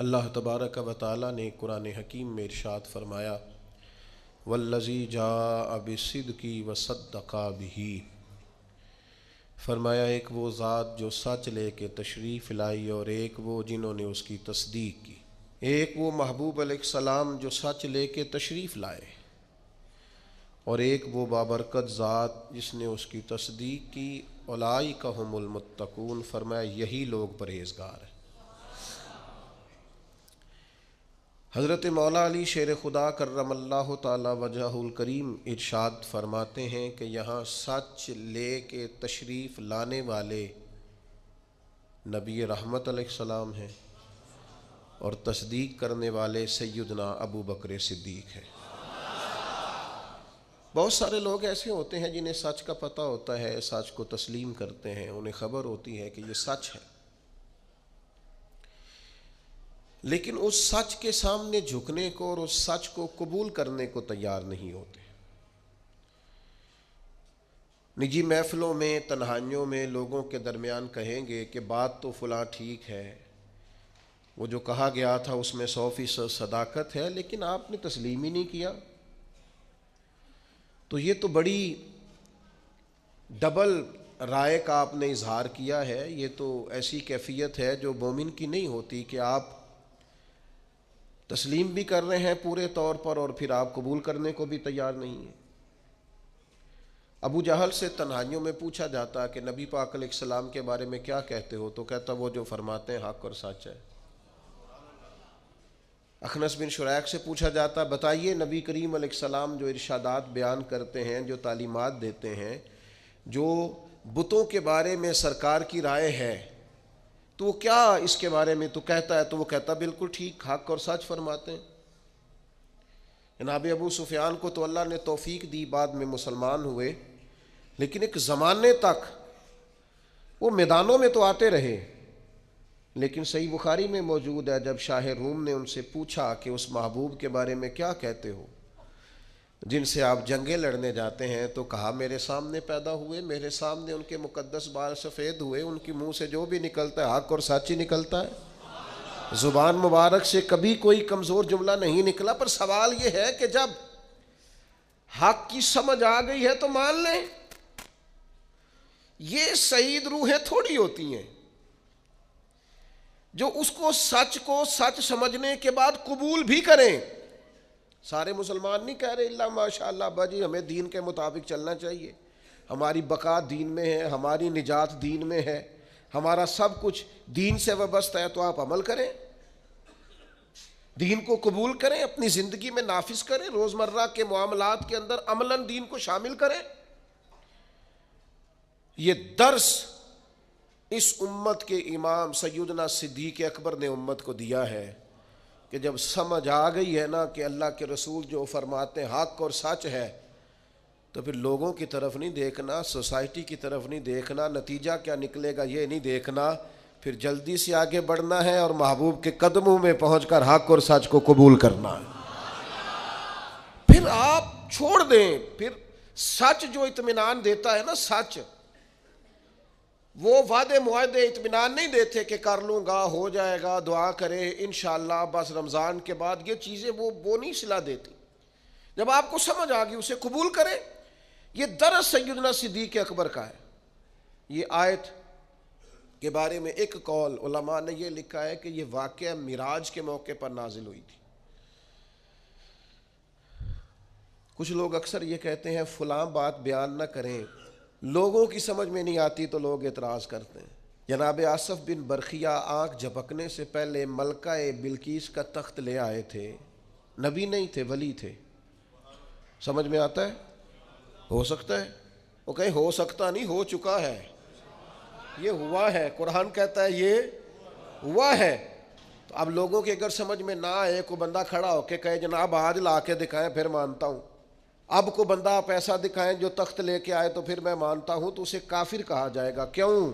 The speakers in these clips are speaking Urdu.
اللہ تبارک و تعالی نے قرآن حکیم میں ارشاد فرمایا والذی جاء بالصدق وصدق بہ، فرمایا ایک وہ ذات جو سچ لے کے تشریف لائی اور ایک وہ جنہوں نے اس کی تصدیق کی۔ ایک وہ محبوب علیہ السلام جو سچ لے کے تشریف لائے، اور ایک وہ بابرکت ذات جس نے اس کی تصدیق کی۔ اولئک ھم المتقون، فرمایا یہی لوگ پرہیزگار ہیں۔ حضرت مولا علی شیر خدا کرم اللہ تعالی وجہہ الکریم ارشاد فرماتے ہیں کہ یہاں سچ لے کے تشریف لانے والے نبی رحمت علیہ السلام ہیں، اور تصدیق کرنے والے سیدنا ابو بکر صدیق ہیں۔ بہت سارے لوگ ایسے ہوتے ہیں جنہیں سچ کا پتہ ہوتا ہے، سچ کو تسلیم کرتے ہیں، انہیں خبر ہوتی ہے کہ یہ سچ ہے، لیکن اس سچ کے سامنے جھکنے کو اور اس سچ کو قبول کرنے کو تیار نہیں ہوتے۔ نجی محفلوں میں، تنہائیوں میں لوگوں کے درمیان کہیں گے کہ بات تو فلاں ٹھیک ہے، وہ جو کہا گیا تھا اس میں 100% صداقت ہے، لیکن آپ نے تسلیم ہی نہیں کیا، تو یہ تو بڑی ڈبل رائے کا آپ نے اظہار کیا ہے، یہ تو ایسی کیفیت ہے جو مومن کی نہیں ہوتی کہ آپ تسلیم بھی کر رہے ہیں پورے طور پر اور پھر آپ قبول کرنے کو بھی تیار نہیں ہیں۔ ابو جہل سے تنہائیوں میں پوچھا جاتا کہ نبی پاک علیہ السلام کے بارے میں کیا کہتے ہو، تو کہتا وہ جو فرماتے ہیں حق اور سچ ہے۔ اخنس بن شریح سے پوچھا جاتا بتائیے نبی کریم علیہ السلام جو ارشادات بیان کرتے ہیں، جو تعلیمات دیتے ہیں، جو بتوں کے بارے میں سرکار کی رائے ہے، تو وہ کیا اس کے بارے میں تو کہتا ہے، تو وہ کہتا بالکل ٹھیک، حق اور سچ فرماتے ہیں۔ جناب ابو سفیان کو تو اللہ نے توفیق دی، بعد میں مسلمان ہوئے، لیکن ایک زمانے تک وہ میدانوں میں تو آتے رہے، لیکن صحیح بخاری میں موجود ہے جب شاہ روم نے ان سے پوچھا کہ اس محبوب کے بارے میں کیا کہتے ہو جن سے آپ جنگیں لڑنے جاتے ہیں، تو کہا میرے سامنے پیدا ہوئے، میرے سامنے ان کے مقدس بال سفید ہوئے، ان کی منہ سے جو بھی نکلتا ہے حق اور سچ ہی نکلتا ہے، زبان مبارک سے کبھی کوئی کمزور جملہ نہیں نکلا۔ پر سوال یہ ہے کہ جب حق کی سمجھ آ گئی ہے تو مان لیں، یہ سعید روحیں تھوڑی ہوتی ہیں جو اس کو سچ سمجھنے کے بعد قبول بھی کریں۔ سارے مسلمان نہیں کہہ رہے اللہ ماشاء اللہ باجی ہمیں دین کے مطابق چلنا چاہیے، ہماری بقا دین میں ہے، ہماری نجات دین میں ہے، ہمارا سب کچھ دین سے وابستہ ہے، تو آپ عمل کریں، دین کو قبول کریں، اپنی زندگی میں نافذ کریں، روزمرہ کے معاملات کے اندر عملاً دین کو شامل کریں۔ یہ درس اس امت کے امام سیدنا صدیق اکبر نے امت کو دیا ہے کہ جب سمجھ آ گئی ہے نا کہ اللہ کے رسول جو فرماتے ہیں حق اور سچ ہے، تو پھر لوگوں کی طرف نہیں دیکھنا، سوسائٹی کی طرف نہیں دیکھنا، نتیجہ کیا نکلے گا یہ نہیں دیکھنا، پھر جلدی سے آگے بڑھنا ہے اور محبوب کے قدموں میں پہنچ کر حق اور سچ کو قبول کرنا ہے۔ پھر آپ چھوڑ دیں، پھر سچ جو اطمینان دیتا ہے نا، سچ وہ وعدے معاہدے اطمینان نہیں دیتے کہ کر لوں گا، ہو جائے گا، دعا کرے انشاءاللہ بس رمضان کے بعد، یہ چیزیں وہ نہیں صلاح دیتی۔ جب آپ کو سمجھ آ گئی اسے قبول کریں۔ یہ درس سیدنا صدیق اکبر کا ہے۔ یہ آیت کے بارے میں ایک قول علماء نے یہ لکھا ہے کہ یہ واقعہ معراج کے موقع پر نازل ہوئی تھی۔ کچھ لوگ اکثر یہ کہتے ہیں فلاں بات بیان نہ کریں، لوگوں کی سمجھ میں نہیں آتی تو لوگ اعتراض کرتے ہیں۔ جناب آصف بن برقیہ آنکھ جھپکنے سے پہلے ملکہ بلقیس کا تخت لے آئے تھے، نبی نہیں تھے، ولی تھے۔ سمجھ میں آتا ہے؟ ہو سکتا ہے، وہ کہیں ہو سکتا نہیں، ہو چکا ہے، یہ ہوا ہے، قرآن کہتا ہے یہ ہوا ہے۔ تو اب لوگوں کی اگر سمجھ میں نہ آئے، کوئی بندہ کھڑا ہو کے کہے جناب آج لا کے دکھائیں پھر مانتا ہوں، اب کو بندہ آپ ایسا دکھائیں جو تخت لے کے آئے تو پھر میں مانتا ہوں، تو اسے کافر کہا جائے گا۔ کیوں؟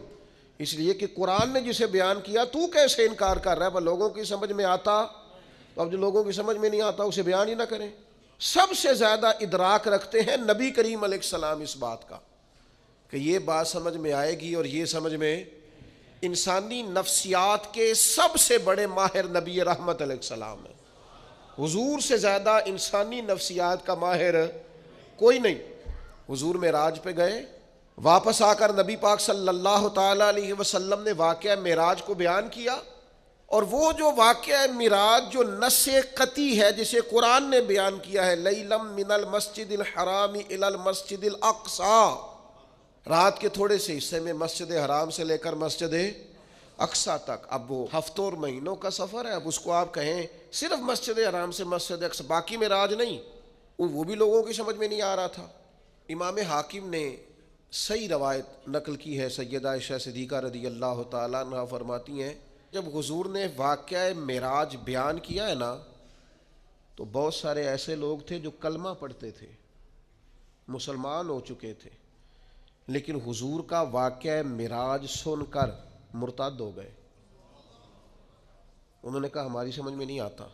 اس لیے کہ قرآن نے جسے بیان کیا تو کیسے انکار کر رہا ہے؟ پر لوگوں کی سمجھ میں آتا، تو اب جو لوگوں کی سمجھ میں نہیں آتا اسے بیان ہی نہ کریں۔ سب سے زیادہ ادراک رکھتے ہیں نبی کریم علیہ السلام اس بات کا کہ یہ بات سمجھ میں آئے گی اور یہ سمجھ میں انسانی نفسیات کے سب سے بڑے ماہر نبی رحمت علیہ السلام ہیں. حضور سے زیادہ انسانی نفسیات کا ماہر کوئی نہیں. حضور معراج پہ گئے, واپس آ کر نبی پاک صلی اللہ تعالیٰ علیہ وسلم نے واقعہ معراج کو بیان کیا, اور وہ جو واقعہ معراج جو نص قطعی ہے جسے قرآن نے بیان کیا ہے, لیلم من المسجد الحرام الی المسجد الاقصی, رات کے تھوڑے سے حصے میں مسجد حرام سے لے کر مسجد اقصی تک. اب وہ ہفتوں اور مہینوں کا سفر ہے, اب اس کو آپ کہیں صرف مسجد حرام سے مسجد اقصی, باقی معراج نہیں, وہ بھی لوگوں کی سمجھ میں نہیں آ رہا تھا. امام حاکم نے صحیح روایت نقل کی ہے, سیدہ عائشہ صدیقہ رضی اللہ تعالیٰ عنہ فرماتی ہیں جب حضور نے واقعہ معراج بیان کیا ہے نا, تو بہت سارے ایسے لوگ تھے جو کلمہ پڑھتے تھے, مسلمان ہو چکے تھے, لیکن حضور کا واقعہ معراج سن کر مرتد ہو گئے. انہوں نے کہا ہماری سمجھ میں نہیں آتا.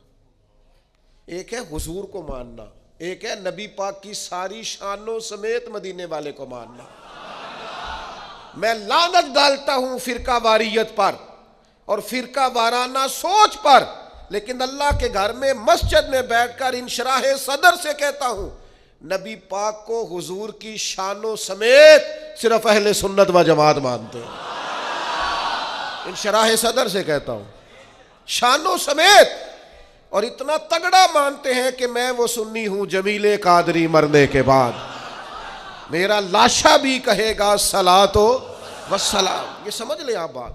ایک ہے حضور کو ماننا, ایک ہے نبی پاک کی ساری شانوں سمیت مدینے والے کو ماننا. میں لعنت ڈالتا ہوں فرقہ واریت پر اور فرقہ وارانہ سوچ پر, لیکن اللہ کے گھر میں مسجد میں بیٹھ کر انشراح صدر سے کہتا ہوں نبی پاک کو حضور کی شانوں سمیت صرف اہل سنت و جماعت مانتے ہیں. انشراح صدر سے کہتا ہوں شانوں سمیت, اور اتنا تگڑا مانتے ہیں کہ میں وہ سنی ہوں جمیل قادری مرنے کے بعد میرا لاشا بھی کہے گا صلاۃ و سلام. یہ سمجھ لیں آپ بات,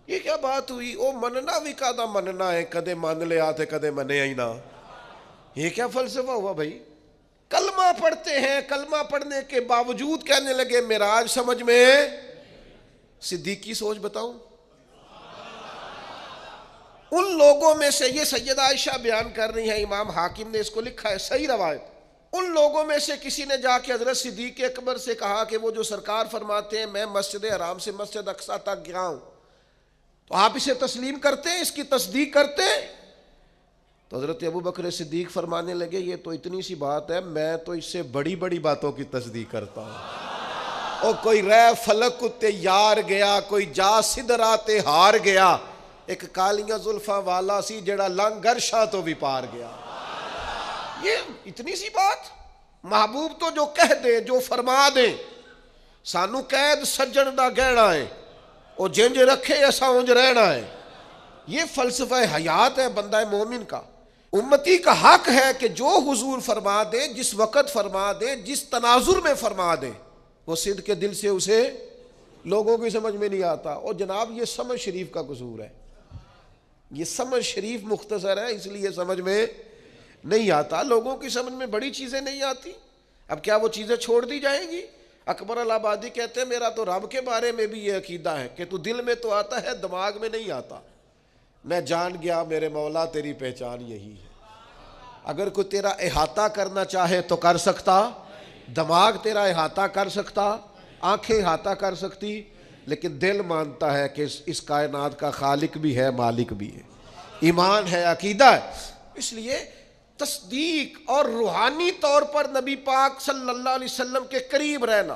یہ کیا بات ہوئی؟ او مننا بھی کادا مننا ہے, کدے مان لے آتے کدے منے ہی نہ. یہ کیا فلسفہ ہوا بھائی؟ کلمہ پڑھتے ہیں, کلمہ پڑھنے کے باوجود کہنے لگے معراج سمجھ میں. صدیق کی سوچ بتاؤں, ان لوگوں میں سے, یہ سیدہ عائشہ بیان کر رہی ہیں, امام حاکم نے اس کو لکھا ہے صحیح روایت, ان لوگوں میں سے کسی نے جا کے حضرت صدیق اکبر سے کہا کہ وہ جو سرکار فرماتے ہیں میں مسجد حرام سے مسجد اقصی تک گیا ہوں, تو آپ اسے تسلیم کرتے ہیں, اس کی تصدیق کرتے ہیں؟ تو حضرت ابو بکر صدیق فرمانے لگے یہ تو اتنی سی بات ہے, میں تو اس سے بڑی بڑی باتوں کی تصدیق کرتا ہوں. اور کوئی رہ فلک تے یار گیا, کوئی جا سدراتے ہار گیا, ایک کالیاں زلفاں والا سی جڑا لنگ گرشاں تو بھی پار گیا. یہ اتنی سی بات؟ محبوب تو جو کہہ دیں, جو فرما دیں, سانو قید سجن دا گہنا ہے, اور جنج رکھے ایسا اونج رہنا ہے. یہ فلسفہ حیات ہے بندہ مومن کا. امتی کا حق ہے کہ جو حضور فرما دے, جس وقت فرما دے, جس تناظر میں فرما دے, وہ صدق کے دل سے اسے لوگوں کی سمجھ میں نہیں آتا. اور جناب یہ سمجھ شریف کا قصور ہے, یہ سمجھ شریف مختصر ہے, اس لیے سمجھ میں نہیں آتا. لوگوں کی سمجھ میں بڑی چیزیں نہیں آتی. اب کیا وہ چیزیں چھوڑ دی جائیں گی؟ اکبر الآبادی کہتے ہیں میرا تو رب کے بارے میں بھی یہ عقیدہ ہے کہ تو دل میں تو آتا ہے, دماغ میں نہیں آتا. میں جان گیا میرے مولا تیری پہچان یہی ہے. اگر کوئی تیرا احاطہ کرنا چاہے تو کر سکتا, دماغ تیرا احاطہ کر سکتا, آنکھیں احاطہ کر سکتی, لیکن دل مانتا ہے کہ اس کائنات کا خالق بھی ہے, مالک بھی ہے. ایمان ہے, عقیدہ ہے. اس لیے تصدیق اور روحانی طور پر نبی پاک صلی اللہ علیہ وسلم کے قریب رہنا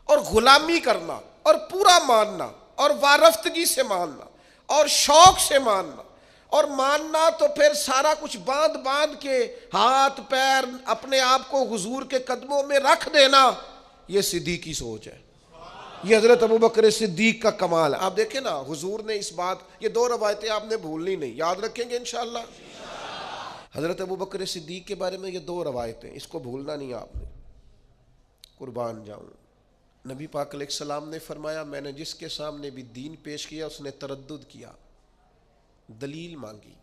اور غلامی کرنا اور پورا ماننا اور وارفتگی سے ماننا اور شوق سے ماننا, اور ماننا تو پھر سارا کچھ باندھ باندھ کے ہاتھ پیر اپنے آپ کو حضور کے قدموں میں رکھ دینا, یہ صدیق کی سوچ ہے. یہ حضرت ابو بکر صدیق کا کمال ہے. آپ دیکھیں نا حضور نے اس بات, یہ دو روایتیں آپ نے بھولنی نہیں, یاد رکھیں گے انشاءاللہ. حضرت ابو بکر صدیق کے بارے میں یہ دو روایتیں, اس کو بھولنا نہیں آپ نے. قربان جاؤں, نبی پاک علیہ السلام نے فرمایا میں نے جس کے سامنے بھی دین پیش کیا اس نے تردد کیا, دلیل مانگی.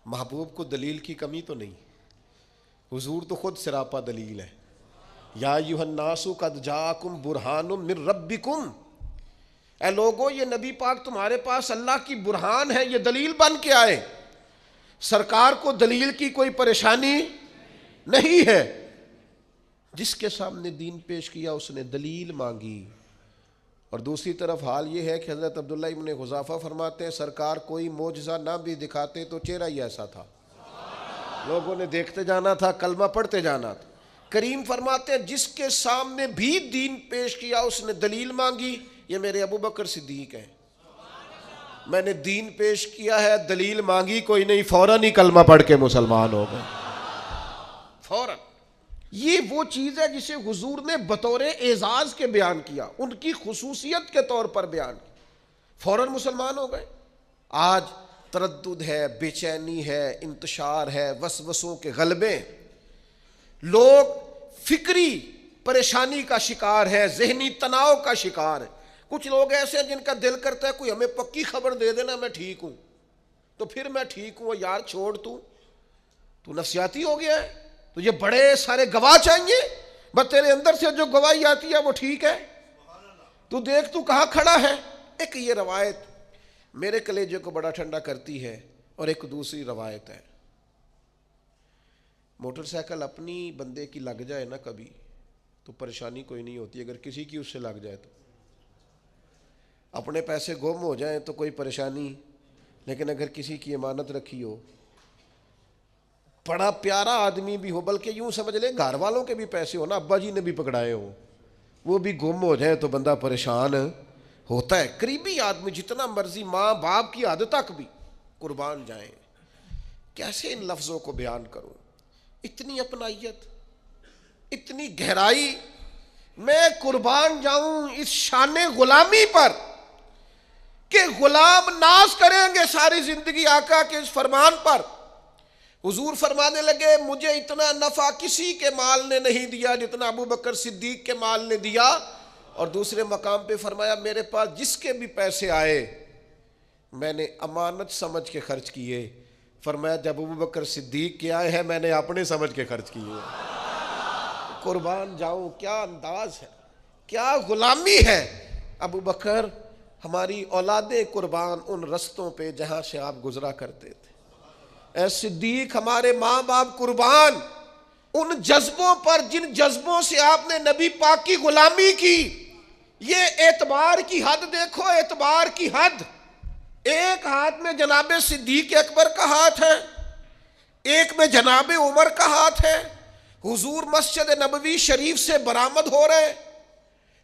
محبوب کو دلیل کی کمی تو نہیں, حضور تو خود سراپا دلیل ہے. یا ایھا الناس قد جاءکم برہان من ربکم, اے لوگو یہ نبی پاک تمہارے پاس اللہ کی برہان ہے, یہ دلیل بن کے آئے. سرکار کو دلیل کی کوئی پریشانی نہیں ہے. جس کے سامنے دین پیش کیا اس نے دلیل مانگی. اور دوسری طرف حال یہ ہے کہ حضرت عبداللہ ابن حذافہ فرماتے ہیں سرکار کوئی معجزہ نہ بھی دکھاتے تو چہرہ ہی ایسا تھا, لوگوں نے دیکھتے جانا تھا, کلمہ پڑھتے جانا تھا. کریم فرماتے ہیں جس کے سامنے بھی دین پیش کیا اس نے دلیل مانگی, یہ میرے ابو بکر صدیق ہیں. میں نے دین پیش کیا ہے, دلیل مانگی کوئی نہیں, فوراً ہی کلمہ پڑھ کے مسلمان ہو گئے فوراً. یہ وہ چیز ہے جسے حضور نے بطور اعزاز کے بیان کیا, ان کی خصوصیت کے طور پر بیان کیا, فوراً مسلمان ہو گئے. آج تردد ہے, بے چینی ہے, انتشار ہے, وسوسوں کے غلبے, لوگ فکری پریشانی کا شکار ہے, ذہنی تناؤ کا شکار ہے. کچھ لوگ ایسے ہیں جن کا دل کرتا ہے کوئی ہمیں پکی خبر دے دینا میں ٹھیک ہوں, تو پھر میں ٹھیک ہوں. یار چھوڑ, تو نفسیاتی ہو گیا ہے, تو یہ بڑے سارے گواہ چاہیے, بس تیرے اندر سے جو گواہی آتی ہے وہ ٹھیک ہے, تو دیکھ تو کہاں کھڑا ہے. ایک یہ روایت میرے کلیجے کو بڑا ٹھنڈا کرتی ہے, اور ایک دوسری روایت ہے, موٹر سائیکل اپنی بندے کی لگ جائے نا کبھی تو پریشانی کوئی نہیں ہوتی, اگر کسی کی اس سے لگ جائے تو. اپنے پیسے گم ہو جائیں تو کوئی پریشانی, لیکن اگر کسی کی امانت رکھی ہو, بڑا پیارا آدمی بھی ہو, بلکہ یوں سمجھ لیں گھر والوں کے بھی پیسے ہو نا, ابا جی نے بھی پکڑائے ہوں, وہ بھی گم ہو جائیں تو بندہ پریشان ہوتا ہے. قریبی آدمی جتنا مرضی, ماں باپ کی حد تک بھی قربان جائیں. کیسے ان لفظوں کو بیان کروں, اتنی اپنائیت, اتنی گہرائی. میں قربان جاؤں اس شان غلامی پر کہ غلام ناز کریں گے ساری زندگی آقا کے اس فرمان پر. حضور فرمانے لگے مجھے اتنا نفع کسی کے مال نے نہیں دیا جتنا ابو بکر صدیق کے مال نے دیا. اور دوسرے مقام پہ فرمایا میرے پاس جس کے بھی پیسے آئے میں نے امانت سمجھ کے خرچ کیے. فرمایا جب ابو بکر صدیق کے آئے ہیں میں نے اپنے سمجھ کے خرچ کیے. قربان جاؤں, کیا انداز ہے, کیا غلامی ہے. ابو بکر ہماری اولادیں قربان ان رستوں پہ جہاں سے آپ گزرا کرتے تھے. اے صدیق ہمارے ماں باپ قربان ان جذبوں پر جن جذبوں سے آپ نے نبی پاک کی غلامی کی. یہ اعتبار کی حد دیکھو, اعتبار کی حد. ایک ہاتھ میں جناب صدیق اکبر کا ہاتھ ہے, ایک میں جناب عمر کا ہاتھ ہے. حضور مسجد نبوی شریف سے برآمد ہو رہے,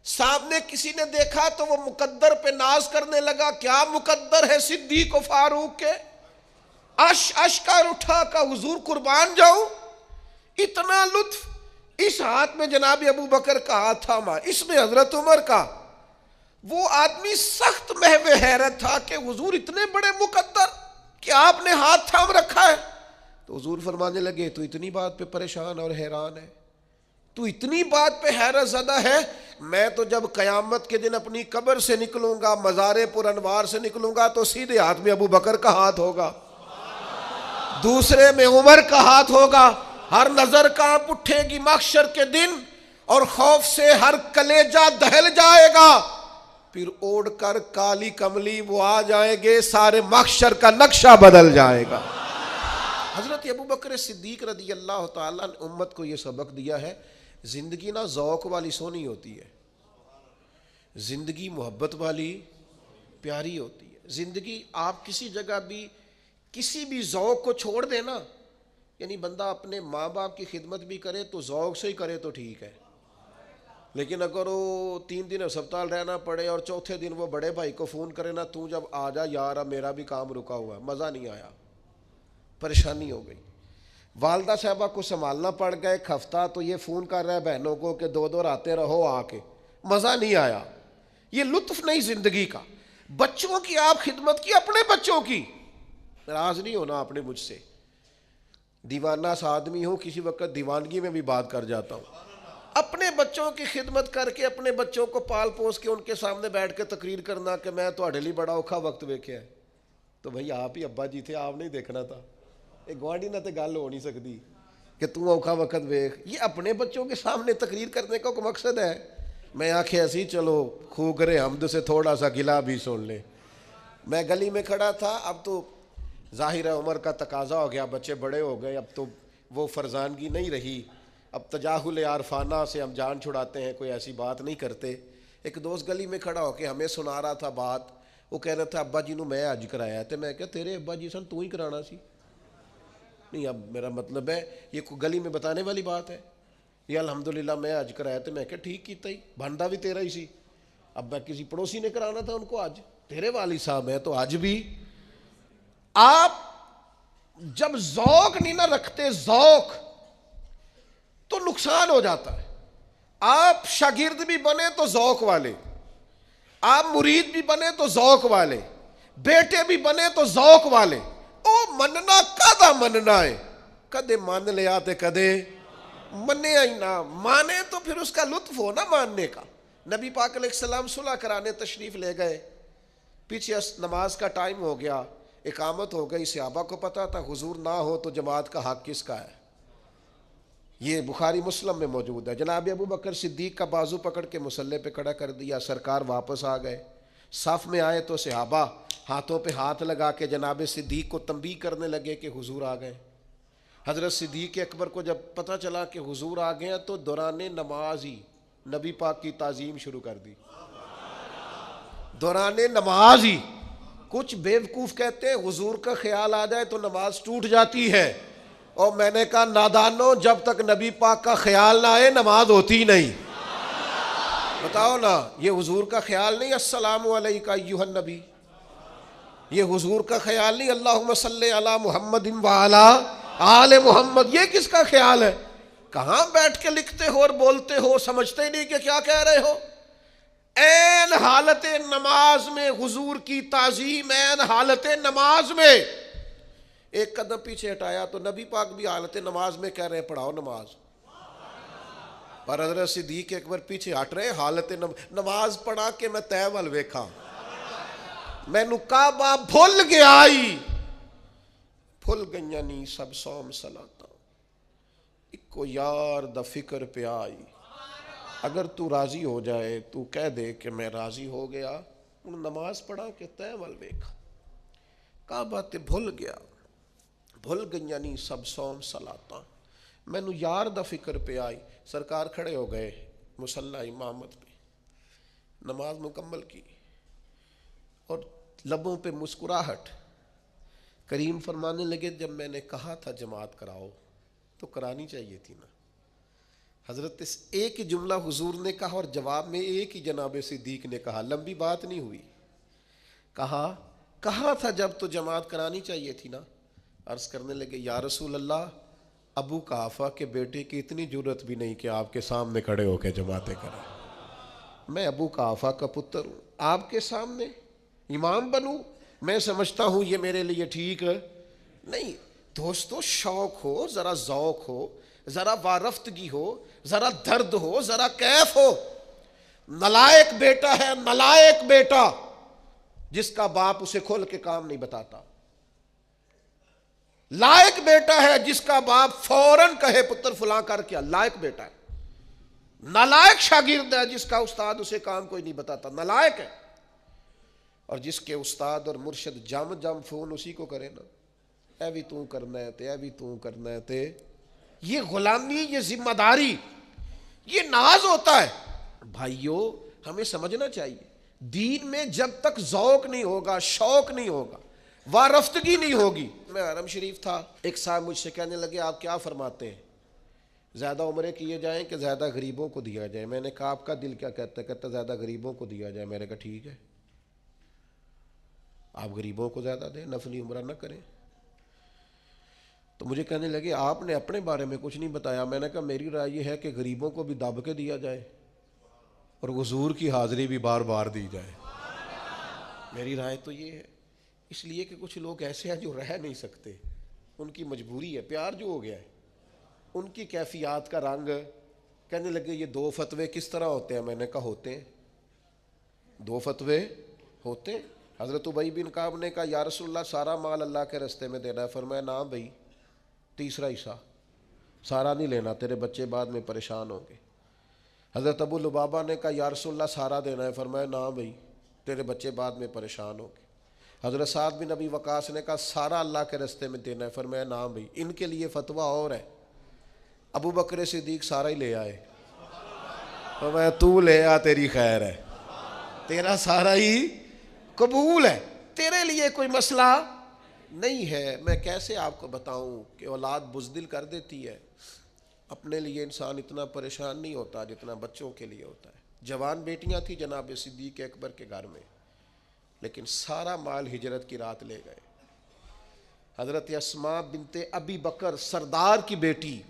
سامنے کسی نے دیکھا تو وہ مقدر پہ ناز کرنے لگا, کیا مقدر ہے صدیق و فاروق کے, اش کا اٹھا کا حضور قربان جاؤں. اتنا لطف. اس ہاتھ میں جناب ابو بکر کا ہاتھ تھا, اس میں حضرت عمر کا. وہ آدمی سخت محو حیرت تھا کہ حضور اتنے بڑے مقدر کہ آپ نے ہاتھ تھام رکھا ہے. تو حضور فرمانے لگے تو اتنی بات پہ پریشان اور حیران ہے, تو اتنی بات پہ حیرت زدہ ہے. میں تو جب قیامت کے دن اپنی قبر سے نکلوں گا, مزار پر انوار سے نکلوں گا, تو سیدھے ہاتھ میں ابو بکر کا ہاتھ ہوگا, دوسرے میں عمر کا ہاتھ ہوگا. ہر نظر کانپ اٹھے گی محشر کے دن, اور خوف سے ہر کلیجہ دہل جائے گا. پھر اوڑھ کر کالی کملی وہ آ جائیں گے, سارے محشر کا نقشہ بدل جائے گا. حضرت ابو بکر صدیق رضی اللہ تعالیٰ نے امت کو یہ سبق دیا ہے, زندگی نا ذوق والی سونی ہوتی ہے, زندگی محبت والی پیاری ہوتی ہے. زندگی آپ کسی جگہ بھی کسی بھی ذوق کو چھوڑ دینا, یعنی بندہ اپنے ماں باپ کی خدمت بھی کرے تو ذوق سے ہی کرے تو ٹھیک ہے, لیکن اگر وہ 3 دن ہسپتال رہنا پڑے اور چوتھے دن وہ بڑے بھائی کو فون کرے نا, تو جب آ جا یار اب میرا بھی کام رکا ہوا ہے, مزہ نہیں آیا, پریشانی ہو گئی. والدہ صاحبہ کو سنبھالنا پڑ گیا ایک ہفتہ, تو یہ فون کر رہا ہے بہنوں کو کہ 2 آتے رہو آ کے, مزہ نہیں آیا. یہ لطف نہیں زندگی کا. بچوں کی آپ خدمت کی, اپنے بچوں کی, ناراض نہیں ہونا آپ نے مجھ سے, دیوانہ سا آدمی ہوں, کسی وقت دیوانگی میں بھی بات کر جاتا ہوں. اپنے بچوں کی خدمت کر کے, اپنے بچوں کو پال پوس کے ان کے سامنے بیٹھ کے تقریر کرنا کہ میں تو لیے بڑا اوکھا وقت ویکھیا ہے, تو بھائی آپ ہی ابا جی تھے, آپ نہیں دیکھنا تھا. ایک گوانڈی نہ تے گل ہو نہیں سکتی کہ تو اوکھا وقت ویکھ. یہ اپنے بچوں کے سامنے تقریر کرنے کا کوئی مقصد ہے؟ میں آنکھیں ایسی چلو خوگرے حمد سے تھوڑا سا گلا بھی سن لے. میں گلی میں کھڑا تھا, اب تو ظاہر ہے عمر کا تقاضا ہو گیا, بچے بڑے ہو گئے, اب تو وہ فرزانگی نہیں رہی, اب تجاہل عارفانہ سے ہم جان چھڑاتے ہیں, کوئی ایسی بات نہیں کرتے. ایک دوست گلی میں کھڑا ہو کے ہمیں سنا رہا تھا بات, وہ کہہ رہا تھا ابا جی نو میں اج کرایا, تو میں کہا تیرے ابا جی سن تو ہی کرانا سی. نہیں, اب میرا مطلب ہے یہ کوئی گلی میں بتانے والی بات ہے, یہ الحمدللہ میں اج کرایا, تو میں کہا ٹھیک کیتا ہی, بندا بھی تیرا ہی سی. اب میں کسی پڑوسی نے کرانا تھا ان کو، آج تیرے والد صاحب ہیں تو آج بھی آپ جب ذوق نہیں نہ رکھتے، ذوق، تو نقصان ہو جاتا ہے۔ آپ شاگرد بھی بنے تو ذوق والے، آپ مرید بھی بنے تو ذوق والے، بیٹے بھی بنے تو ذوق والے۔ او مننا کدا مننا ہے، کدے مان لیا تے کدے منے ہی نہ مانے، تو پھر اس کا لطف ہو نا ماننے کا۔ نبی پاک علیہ السلام صلح کرانے تشریف لے گئے، پیچھے نماز کا ٹائم ہو گیا، اقامت ہو گئی، صحابہ کو پتا تھا حضور نہ ہو تو جماعت کا حق کس کا ہے، یہ بخاری مسلم میں موجود ہے۔ جناب ابو بکر صدیق کا بازو پکڑ کے مصلی پہ کھڑا کر دیا، سرکار واپس آ گئے، صف میں آئے تو صحابہ ہاتھوں پہ ہاتھ لگا کے جناب صدیق کو تنبیہ کرنے لگے کہ حضور آ گئے۔ حضرت صدیق اکبر کو جب پتہ چلا کہ حضور آ گئے تو دوران نماز ہی نبی پاک کی تعظیم شروع کر دی، دوران نماز ہی۔ کچھ بیوقوف کہتے ہیں حضور کا خیال آ جائے تو نماز ٹوٹ جاتی ہے، اور میں نے کہا نادانو، جب تک نبی پاک کا خیال نہ آئے نماز ہوتی نہیں۔ بتاؤ نا، یہ حضور کا خیال نہیں السلام علیکہ ایھا النبی، یہ حضور کا خیال نہیں اللہم صلی علی محمد وعلی آل محمد، یہ کس کا خیال ہے؟ کہاں بیٹھ کے لکھتے ہو اور بولتے ہو، سمجھتے ہی نہیں کہ کیا کہہ رہے ہو۔ این حالت نماز میں حضور کی تعظیم، این حالت نماز میں ایک قدم پیچھے ہٹایا تو نبی پاک بھی حالت نماز میں کہہ رہے ہیں پڑھاؤ نماز، پر حضرت صدیق ایک بار پیچھے ہٹ رہے، حالت نماز پڑھا کے میں تے ول ویکھاں، مینوں کعبہ بھول گیا ہی، بھول گئیاں نی سب صوم صلاتاں، اکو یار دا فکر پہ آئی۔ اگر تو راضی ہو جائے، تو کہہ دے کہ میں راضی ہو گیا، ان نماز پڑھا کے تے ول ویکھاں، کعبہ تے بھول گیا، بھول گئیاں نی سب صوم صلاتاں، مینوں یار دا فکر پہ آئی۔ سرکار کھڑے ہو گئے مصلی امامت پہ، نماز مکمل کی، اور لبوں پہ مسکراہٹ۔ کریم فرمانے لگے جب میں نے کہا تھا جماعت کراؤ تو کرانی چاہیے تھی نا۔ حضرت ایک ہی جملہ حضور نے کہا اور جواب میں ایک ہی جناب صدیق نے کہا، لمبی بات نہیں ہوئی، کہا تھا جب تو جماعت کرانی چاہیے تھی نا۔ عرض کرنے لگے یا رسول اللہ، ابو قحافہ کے بیٹے کی اتنی جرت بھی نہیں کہ آپ کے سامنے کھڑے ہو کے جماعتیں کریں، میں ابو قحافہ کا پتر ہوں، آپ کے سامنے امام بنوں؟ میں سمجھتا ہوں یہ میرے لیے ٹھیک نہیں۔ دوستو، شوق ہو، ذرا ذوق ہو، ذرا وارفتگی ہو، ذرا درد ہو، ذرا کیف ہو۔ نلائق بیٹا ہے، نلائق بیٹا جس کا باپ اسے کھول کے کام نہیں بتاتا، لائق بیٹا ہے جس کا باپ فوراً کہے پتر فلاں کر کیا، لائق بیٹا ہے۔ نالائق شاگرد ہے جس کا استاد اسے کام کوئی نہیں بتاتا، نالائق ہے۔ اور جس کے استاد اور مرشد جم فون اسی کو کرے نا، اے بھی تو کرنا ہے تے، اے بھی تو کرنا ہے تے، یہ غلامی، یہ ذمہ داری، یہ ناز ہوتا ہے۔ بھائیو، ہمیں سمجھنا چاہیے دین میں جب تک ذوق نہیں ہوگا، شوق نہیں ہوگا، وارفتگی نہیں ہوگی۔ میں حرم شریف تھا، ایک صاحب مجھ سے کہنے لگے آپ کیا فرماتے ہیں، زیادہ عمرے کیے جائیں کہ زیادہ غریبوں کو دیا جائے؟ میں نے کہا آپ کا دل کیا کہتا ہے؟ کہتا زیادہ غریبوں کو دیا جائے۔ میں نے کہا ٹھیک ہے، آپ غریبوں کو زیادہ دیں، نفلی عمرہ نہ کریں۔ تو مجھے کہنے لگے آپ نے اپنے بارے میں کچھ نہیں بتایا۔ میں نے کہا میری رائے یہ ہے کہ غریبوں کو بھی دب کے دیا جائے اور حضور کی حاضری بھی بار بار دی جائے۔ میری رائے تو یہ ہے، اس لیے کہ کچھ لوگ ایسے ہیں جو رہ نہیں سکتے، ان کی مجبوری ہے، پیار جو ہو گیا ہے، ان کی کیفیات کا رنگ۔ کہنے لگے یہ دو فتوے کس طرح ہوتے ہیں؟ میں نے کہا ہوتے ہیں، دو فتوے ہوتے ہیں۔ حضرت ابی بن کعب نے کہا یا رسول اللہ سارا مال اللہ کے راستے میں دینا ہے؟ فرمایا نہ بھائی، تیسرا حصہ، سارا نہیں لینا، تیرے بچے بعد میں پریشان ہوں گے۔ حضرت ابو لبابہ نے کہا یا رسول اللہ سارا دینا ہے؟ فرمایا نہ بھائی، تیرے بچے بعد میں پریشان ہوں گے۔ حضرت سعد بن ابی وقاص نے کہا سارا اللہ کے راستے میں دینا ہے؟ فرمایا نہ بھائی، ان کے لیے فتویٰ اور ہے۔ ابو بکر صدیق سارا ہی لے آئے، فرمایا تو لے آ، تیری خیر ہے، تیرا سارا ہی قبول ہے، تیرے لیے کوئی مسئلہ نہیں ہے۔ میں کیسے آپ کو بتاؤں کہ اولاد بزدل کر دیتی ہے، اپنے لیے انسان اتنا پریشان نہیں ہوتا جتنا بچوں کے لیے ہوتا ہے۔ جوان بیٹیاں تھیں جناب صدیق اکبر کے گھر میں، لیکن سارا مال ہجرت کی رات لے گئے۔ حضرت اسماء بنت ابی بکر سردار کی بیٹی،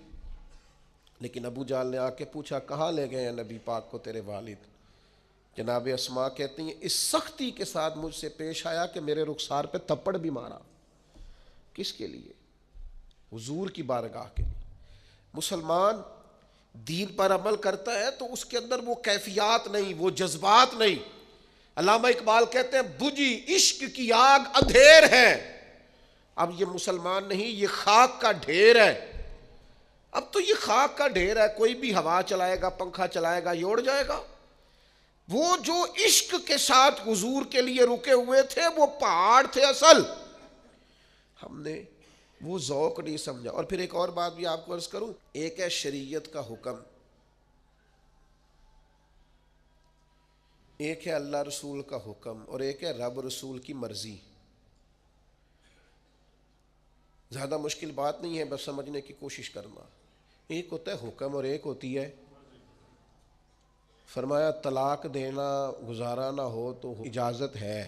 لیکن ابو جہل نے آ کے پوچھا کہاں لے گئے ہیں نبی پاک کو تیرے والد؟ جناب اسماء کہتی ہیں اس سختی کے ساتھ مجھ سے پیش آیا کہ میرے رخسار پہ تھپڑ بھی مارا۔ کس کے لیے؟ حضور کی بارگاہ کے لیے۔ مسلمان دین پر عمل کرتا ہے تو اس کے اندر وہ کیفیات نہیں، وہ جذبات نہیں۔ علامہ اقبال کہتے ہیں بجھی عشق کی آگ اندھیر ہے، اب یہ مسلمان نہیں، یہ خاک کا ڈھیر ہے۔ اب تو یہ خاک کا ڈھیر ہے، کوئی بھی ہوا چلائے گا، پنکھا چلائے گا، یہ اڑ جائے گا۔ وہ جو عشق کے ساتھ حضور کے لیے رکے ہوئے تھے وہ پہاڑ تھے اصل۔ ہم نے وہ ذوق نہیں سمجھا۔ اور پھر ایک اور بات بھی آپ کو عرض کروں، ایک ہے شریعت کا حکم، ایک ہے اللہ رسول کا حکم، اور ایک ہے رب رسول کی مرضی۔ زیادہ مشکل بات نہیں ہے، بس سمجھنے کی کوشش کرنا۔ ایک ہوتا ہے حکم اور ایک ہوتی ہے، فرمایا طلاق دینا گزارا نہ ہو تو اجازت ہے،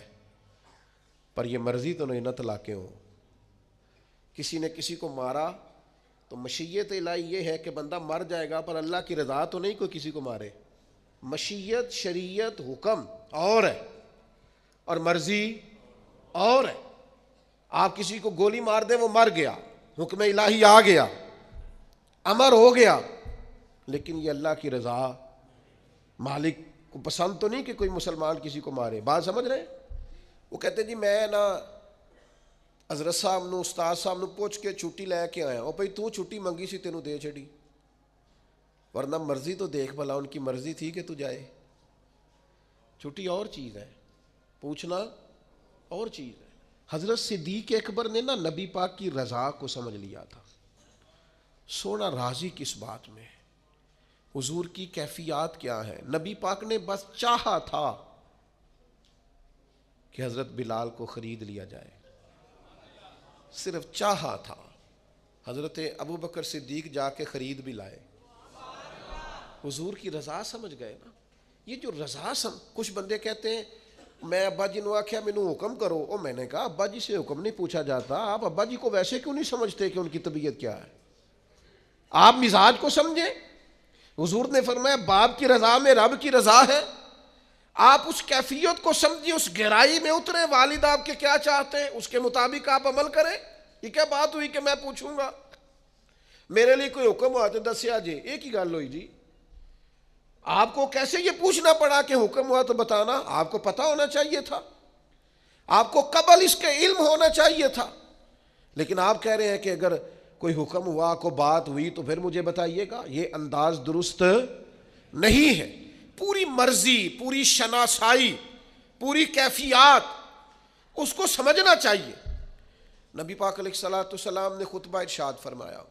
پر یہ مرضی تو نہیں نہ طلاقیں ہو۔ کسی نے کسی کو مارا تو مشیت الہی یہ ہے کہ بندہ مر جائے گا، پر اللہ کی رضا تو نہیں کوئی کسی کو مارے۔ مشیت، شریعت، حکم اور ہے اور مرضی اور ہے۔ آپ کسی کو گولی مار دیں وہ مر گیا، حکم الہی آ گیا، امر ہو گیا، لیکن یہ اللہ کی رضا، مالک کو پسند تو نہیں کہ کوئی مسلمان کسی کو مارے۔ بات سمجھ رہے ہیں؟ وہ کہتے جی میں نا حضرت صاحب نو استاد صاحب نو پوچھ کے چھٹی لے کے آیا، اور بھائی تو چھٹی منگی سی تینوں دے چھڑی، ورنہ مرضی تو دیکھ بھلا، ان کی مرضی تھی کہ تو جائے۔ چھٹی اور چیز ہے، پوچھنا اور چیز ہے۔ حضرت صدیق اکبر نے نا نبی پاک کی رضا کو سمجھ لیا تھا۔ سونا راضی کس بات میں، حضور کی کیفیات کیا ہے۔ نبی پاک نے بس چاہا تھا کہ حضرت بلال کو خرید لیا جائے، صرف چاہا تھا۔ حضرت ابو بکر صدیق جا کے خرید بھی لائے، حضور کی رضا سمجھ گئے نا۔ یہ جو رضا کچھ بندے کہتے ہیں میں ابا جی نے آخیا مینوں حکم کرو، اور میں نے کہا ابا جی سے حکم نہیں پوچھا جاتا، آپ ابا جی کو ویسے کیوں نہیں سمجھتے کہ ان کی طبیعت کیا ہے؟ آپ مزاج کو سمجھیں۔ حضور نے فرمایا باپ کی رضا میں رب کی رضا ہے، آپ اس کیفیت کو سمجھیں، اس گہرائی میں اتریں، والد آپ کے کیا چاہتے ہیں اس کے مطابق آپ عمل کریں۔ یہ کیا بات ہوئی کہ میں پوچھوں گا میرے لیے کوئی حکم ہوا تو دسیا جی، ایک ہی گل ہوئی جی۔ آپ کو کیسے یہ پوچھنا پڑا کہ حکم ہوا تو بتانا؟ آپ کو پتہ ہونا چاہیے تھا، آپ کو قبل اس کے علم ہونا چاہیے تھا، لیکن آپ کہہ رہے ہیں کہ اگر کوئی حکم ہوا، کوئی بات ہوئی تو پھر مجھے بتائیے گا۔ یہ انداز درست نہیں ہے۔ پوری مرضی، پوری شناسائی، پوری کیفیات اس کو سمجھنا چاہیے۔ نبی پاک علیہ الصلوۃ والسلام نے خطبہ ارشاد فرمایا،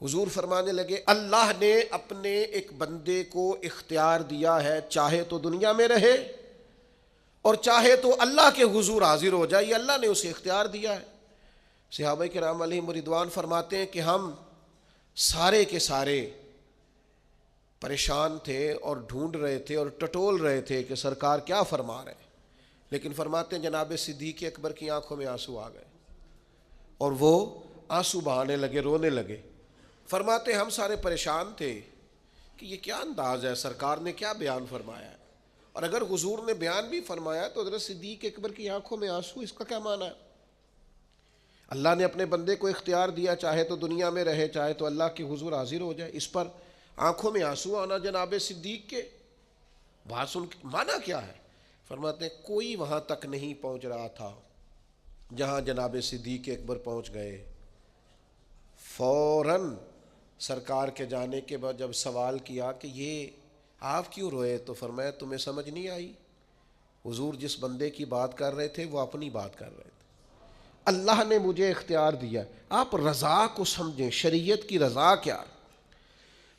حضور فرمانے لگے اللہ نے اپنے ایک بندے کو اختیار دیا ہے، چاہے تو دنیا میں رہے اور چاہے تو اللہ کے حضور حاضر ہو جائے، یہ اللہ نے اسے اختیار دیا ہے۔ صحابہ کرام علیہم رضوان فرماتے ہیں کہ ہم سارے کے سارے پریشان تھے اور ڈھونڈ رہے تھے اور ٹٹول رہے تھے کہ سرکار کیا فرما رہے ہیں، لیکن فرماتے ہیں جناب صدیق اکبر کی آنکھوں میں آنسو آ گئے اور وہ آنسو بہانے لگے، رونے لگے۔ فرماتے ہیں ہم سارے پریشان تھے کہ یہ کیا انداز ہے، سرکار نے کیا بیان فرمایا ہے، اور اگر حضور نے بیان بھی فرمایا تو حضرت صدیق اکبر کی آنکھوں میں آنسو، اس کا کیا معنی ہے؟ اللہ نے اپنے بندے کو اختیار دیا، چاہے تو دنیا میں رہے چاہے تو اللہ کے حضور حاضر ہو جائے، اس پر آنکھوں میں آنسو آنا جناب صدیق کے، بات سن کے معنی کیا ہے؟ فرماتے ہیں کوئی وہاں تک نہیں پہنچ رہا تھا جہاں جناب صدیق اکبر پہنچ گئے۔ فوراً سرکار کے جانے کے بعد جب سوال کیا کہ یہ آپ کیوں روئے، تو فرمایا تمہیں سمجھ نہیں آئی، حضور جس بندے کی بات کر رہے تھے وہ اپنی بات کر رہے تھے، اللہ نے مجھے اختیار دیا۔ آپ رضا کو سمجھیں، شریعت کی رضا کیا؟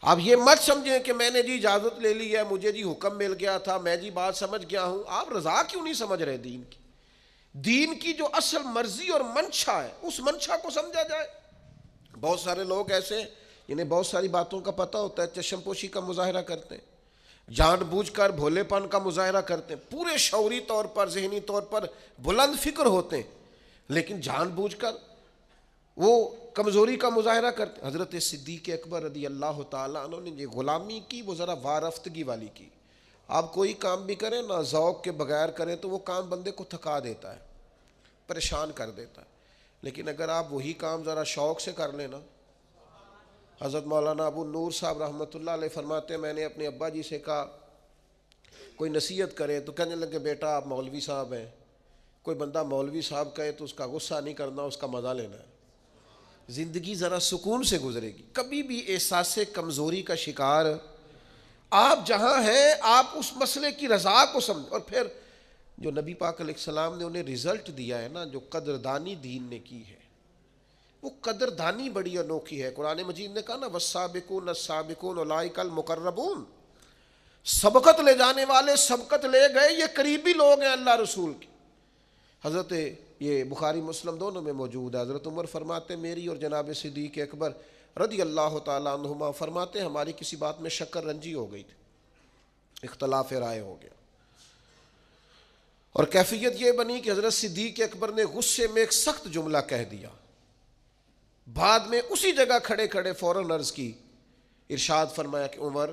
آپ یہ مت سمجھیں کہ میں نے جی اجازت لے لی ہے، مجھے جی حکم مل گیا تھا، میں جی بات سمجھ گیا ہوں۔ آپ رضا کیوں نہیں سمجھ رہے دین کی؟ دین کی جو اصل مرضی اور منشا ہے اس منشا کو سمجھا جائے۔ بہت سارے لوگ ایسے جنہیں بہت ساری باتوں کا پتہ ہوتا ہے، چشم پوشی کا مظاہرہ کرتے ہیں، جان بوجھ کر بھولے پن کا مظاہرہ کرتے ہیں، پورے شعوری طور پر ذہنی طور پر بلند فکر ہوتے ہیں، لیکن جان بوجھ کر وہ کمزوری کا مظاہرہ کرتے ہیں۔ حضرت صدیق اکبر رضی اللہ تعالیٰ عنہ نے یہ غلامی کی، وہ ذرا وارفتگی والی کی۔ آپ کوئی کام بھی کریں نا ذوق کے بغیر کریں تو وہ کام بندے کو تھکا دیتا ہے، پریشان کر دیتا ہے، لیکن اگر آپ وہی کام ذرا شوق سے کر لیں نا۔ حضرت مولانا ابو نور صاحب رحمۃ اللہ علیہ فرماتے ہیں، میں نے اپنے ابا جی سے کہا کوئی نصیحت کرے تو کہنے لگے بیٹا آپ مولوی صاحب ہیں، کوئی بندہ مولوی صاحب کہے تو اس کا غصہ نہیں کرنا، اس کا مزہ لینا ہے، زندگی ذرا سکون سے گزرے گی۔ کبھی بھی احساس کمزوری کا شکار آپ جہاں ہیں آپ اس مسئلے کی رضا کو سمجھ، اور پھر جو نبی پاک علیہ السلام نے انہیں رزلٹ دیا ہے نا، جو قدردانی دین نے کی ہے، وہ قدردانی بڑی انوکھی ہے۔ قرآن مجید نے کہا نا والسابقون السابقون اولئک المقربون، سبقت لے جانے والے سبقت لے گئے، یہ قریبی لوگ ہیں اللہ رسول کے۔ حضرت یہ بخاری مسلم دونوں میں موجود ہے، حضرت عمر فرماتے میری اور جناب صدیق اکبر رضی اللہ تعالیٰ عنہما فرماتے ہماری کسی بات میں شکر رنجی ہو گئی تھی، اختلاف رائے ہو گیا، اور کیفیت یہ بنی کہ حضرت صدیق اکبر نے غصے میں ایک سخت جملہ کہہ دیا، بعد میں اسی جگہ کھڑے کھڑے فوراً عرض کی، ارشاد فرمایا کہ عمر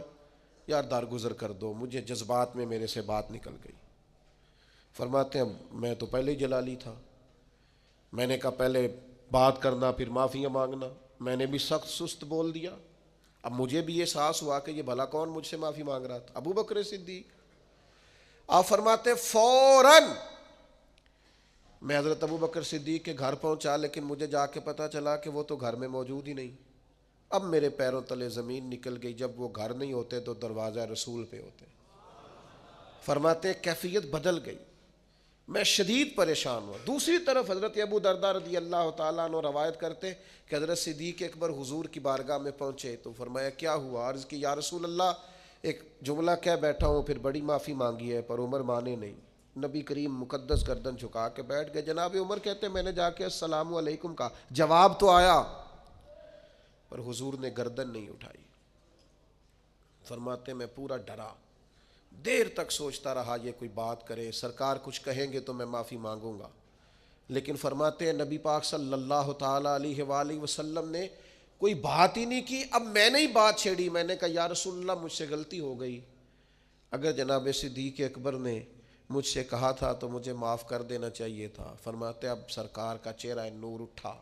یار درگزر کر دو، مجھے جذبات میں میرے سے بات نکل گئی۔ فرماتے ہیں میں تو پہلے ہی جلالی تھا، میں نے کہا پہلے بات کرنا پھر معافیاں مانگنا، میں نے بھی سخت سست بول دیا، اب مجھے بھی احساس ہوا کہ یہ بھلا کون مجھ سے معافی مانگ رہا تھا، ابو بکر صدیق۔ آپ فرماتے فوراً میں حضرت ابو بکر صدیق کے گھر پہنچا، لیکن مجھے جا کے پتہ چلا کہ وہ تو گھر میں موجود ہی نہیں۔ اب میرے پیروں تلے زمین نکل گئی، جب وہ گھر نہیں ہوتے تو دروازہ رسول پہ ہوتے۔ فرماتے کیفیت بدل گئی، میں شدید پریشان ہوا۔ دوسری طرف حضرت ابو درداء رضی اللہ تعالیٰ عنہ روایت کرتے کہ حضرت صدیق اکبر حضور کی بارگاہ میں پہنچے تو فرمایا کیا ہوا؟ عرض کی یا رسول اللہ ایک جملہ کہہ بیٹھا ہوں، پھر بڑی معافی مانگی ہے پر عمر مانے نہیں۔ نبی کریم مقدس گردن جھکا کے بیٹھ گئے۔ جناب عمر کہتے میں نے جا کے السلام علیکم کہا، جواب تو آیا پر حضور نے گردن نہیں اٹھائی۔ فرماتے میں پورا ڈرا، دیر تک سوچتا رہا یہ کوئی بات کرے، سرکار کچھ کہیں گے تو میں معافی مانگوں گا، لیکن فرماتے ہیں نبی پاک صلی اللہ تعالیٰ علیہ وآلہ وسلم نے کوئی بات ہی نہیں کی۔ اب میں نے ہی بات چھیڑی، میں نے کہا یا رسول اللہ مجھ سے غلطی ہو گئی، اگر جناب صدیق اکبر نے مجھ سے کہا تھا تو مجھے معاف کر دینا چاہیے تھا۔ فرماتے اب سرکار کا چہرہ نور اٹھا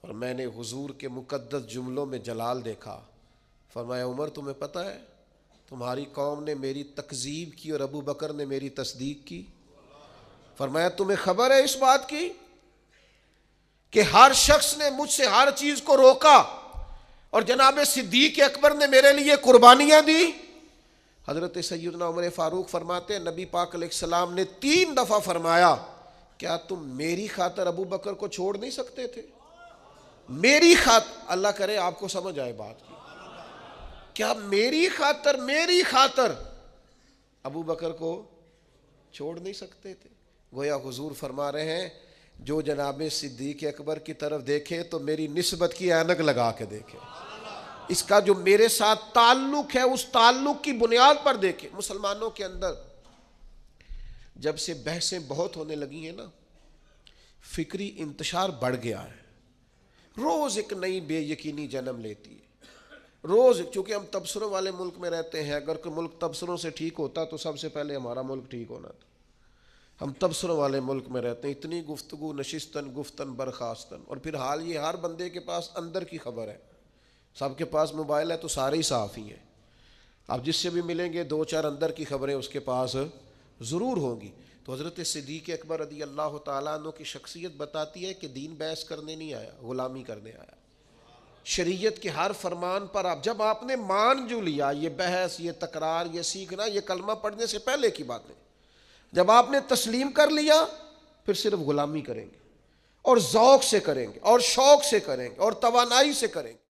اور میں نے حضور کے مقدس جملوں میں جلال دیکھا۔ فرمایا عمر تمہیں پتہ ہے تمہاری قوم نے میری تکذیب کی اور ابو بکر نے میری تصدیق کی۔ فرمایا تمہیں خبر ہے اس بات کی کہ ہر شخص نے مجھ سے ہر چیز کو روکا اور جناب صدیق اکبر نے میرے لیے قربانیاں دی۔ حضرت سیدنا عمر فاروق فرماتے ہیں نبی پاک علیہ السلام نے 3 دفعہ فرمایا کیا تم میری خاطر ابو بکر کو چھوڑ نہیں سکتے تھے؟ میری خاطر، اللہ کرے آپ کو سمجھ آئے بات کی، کیا میری خاطر ابو بکر کو چھوڑ نہیں سکتے تھے؟ گویا حضور فرما رہے ہیں جو جناب صدیق اکبر کی طرف دیکھے تو میری نسبت کی اینک لگا کے دیکھے، اس کا جو میرے ساتھ تعلق ہے اس تعلق کی بنیاد پر دیکھے۔ مسلمانوں کے اندر جب سے بحثیں بہت ہونے لگی ہیں نا، فکری انتشار بڑھ گیا ہے، روز ایک نئی بے یقینی جنم لیتی ہے۔ روز چونکہ ہم تبصروں والے ملک میں رہتے ہیں، اگر کوئی ملک تبصروں سے ٹھیک ہوتا تو سب سے پہلے ہمارا ملک ٹھیک ہونا تھا۔ ہم تبصروں والے ملک میں رہتے ہیں، اتنی گفتگو نشستن گفتن برخاستن، اور پھر حال یہ ہر بندے کے پاس اندر کی خبر ہے، سب کے پاس موبائل ہے تو سارے ہی صحافی ہیں، آپ جس سے بھی ملیں گے 2-4 اندر کی خبریں اس کے پاس ضرور ہوں گی۔ تو حضرت صدیق اکبر رضی اللہ تعالیٰ عنہ کی شخصیت بتاتی ہے کہ دین بحث کرنے نہیں آیا، غلامی کرنے آیا۔ شریعت کے ہر فرمان پر جب آپ نے مان جو لیا، یہ بحث، یہ تکرار، یہ سیکھنا، یہ کلمہ پڑھنے سے پہلے کی بات ہے، جب آپ نے تسلیم کر لیا پھر صرف غلامی کریں گے، اور ذوق سے کریں گے، اور شوق سے کریں گے، اور توانائی سے کریں گے۔